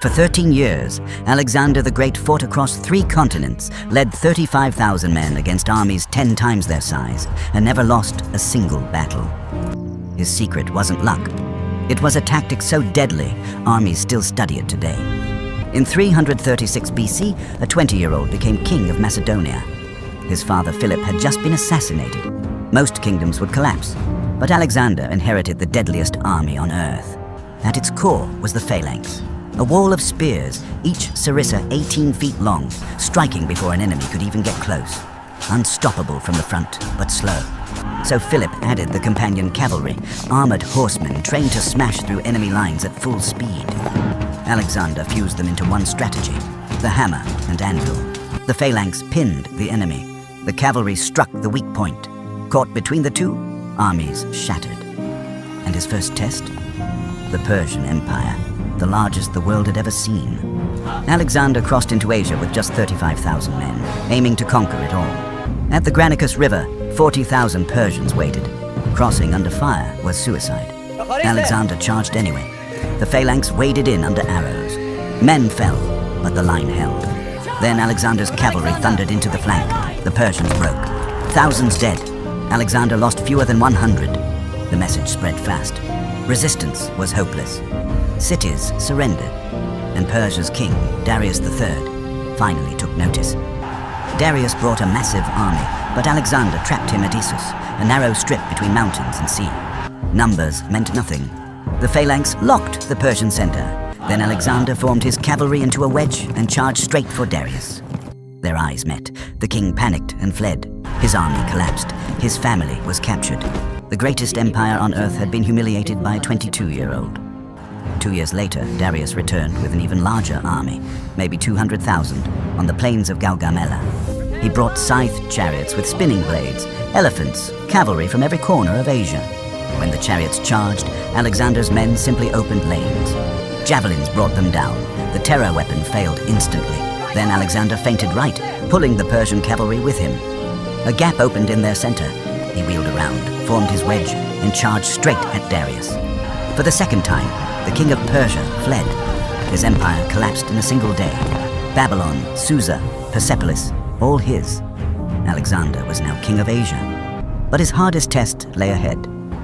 For 13 years, Alexander the Great fought across 3 continents, led 35,000 men against armies 10 times their size, and never lost a single battle. His secret wasn't luck. It was a tactic so deadly, armies still study it today. In 336 BC, a 20-year-old became king of Macedonia. His father Philip had just been assassinated. Most kingdoms would collapse, but Alexander inherited the deadliest army on earth. At its core was the phalanx, a wall of spears, each sarissa 18 feet long, striking before an enemy could even get close. Unstoppable from the front, but slow. So Philip added the companion cavalry, armored horsemen trained to smash through enemy lines at full speed. Alexander fused them into one strategy, the hammer and anvil. The phalanx pinned the enemy. The cavalry struck the weak point. Caught between the two, armies shattered. And his first test? The Persian Empire, the largest the world had ever seen. Alexander crossed into Asia with just 35,000 men, aiming to conquer it all. At the Granicus River, 40,000 Persians waited. Crossing under fire was suicide. Alexander charged anyway. The phalanx waded in under arrows. Men fell, but the line held. Then Alexander's cavalry thundered into the flank. The Persians broke. Thousands dead. Alexander lost fewer than 100. The message spread fast. Resistance was hopeless. Cities surrendered, and Persia's king, Darius III, finally took notice. Darius brought a massive army, but Alexander trapped him at Issus, a narrow strip between mountains and sea. Numbers meant nothing. The phalanx locked the Persian center. Then Alexander formed his cavalry into a wedge and charged straight for Darius. Their eyes met. The king panicked and fled. His army collapsed. His family was captured. The greatest empire on earth had been humiliated by a 22-year-old. 2 years later, Darius returned with an even larger army, maybe 200,000, on the plains of Gaugamela. He brought scythed chariots with spinning blades, elephants, cavalry from every corner of Asia. When the chariots charged, Alexander's men simply opened lanes. Javelins brought them down. The terror weapon failed instantly. Then Alexander feinted right, pulling the Persian cavalry with him. A gap opened in their center. He wheeled around, formed his wedge, and charged straight at Darius. For the second time, the king of Persia fled. His empire collapsed in a single day. Babylon, Susa, Persepolis, all his. Alexander was now king of Asia. But his hardest test lay ahead.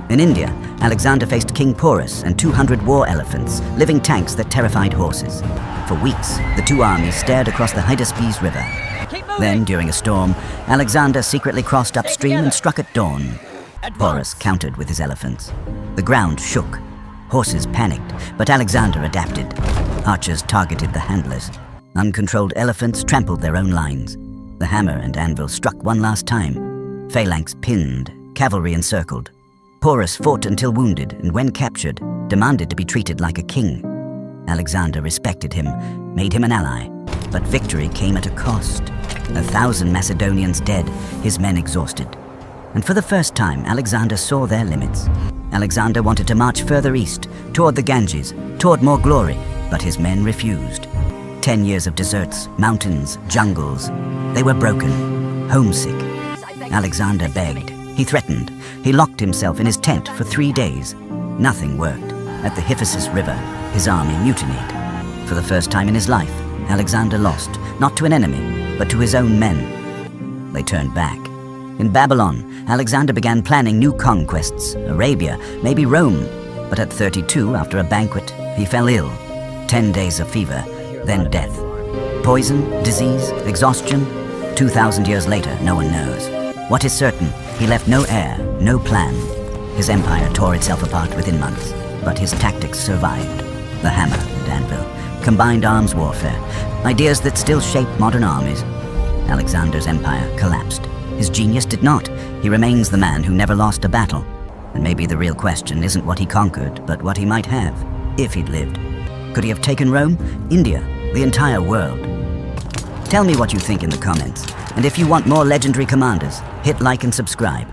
In India, Alexander faced King Porus and 200 war elephants, living tanks that terrified horses. For weeks, the two armies stared across the Hydaspes River. Then, during a storm, Alexander secretly crossed upstream and struck at dawn. Porus countered with his elephants. The ground shook. Horses panicked, but Alexander adapted. Archers targeted the handlers. Uncontrolled elephants trampled their own lines. The hammer and anvil struck one last time. Phalanx pinned, cavalry encircled. Porus fought until wounded, and when captured, demanded to be treated like a king. Alexander respected him, made him an ally. But victory came at a cost. 1,000 Macedonians dead, his men exhausted. And for the first time, Alexander saw their limits. Alexander wanted to march further east, toward the Ganges, toward more glory, but his men refused. 10 years of deserts, mountains, jungles. They were broken, homesick. Alexander begged. He threatened. He locked himself in his tent for 3 days. Nothing worked. At the Hydaspes River, his army mutinied. For the first time in his life, Alexander lost, not to an enemy, but to his own men. They turned back. In Babylon, Alexander began planning new conquests, Arabia, maybe Rome. But at 32, after a banquet, he fell ill. 10 days of fever, then death. Poison, disease, exhaustion? 2,000 years later, no one knows. What is certain, he left no heir, no plan. His empire tore itself apart within months, but his tactics survived. The hammer and anvil, combined arms warfare, ideas that still shape modern armies. Alexander's empire collapsed. His genius did not. He remains the man who never lost a battle. And maybe the real question isn't what he conquered, but what he might have, if he'd lived. Could he have taken Rome, India, the entire world? Tell me what you think in the comments. And if you want more legendary commanders, hit like and subscribe.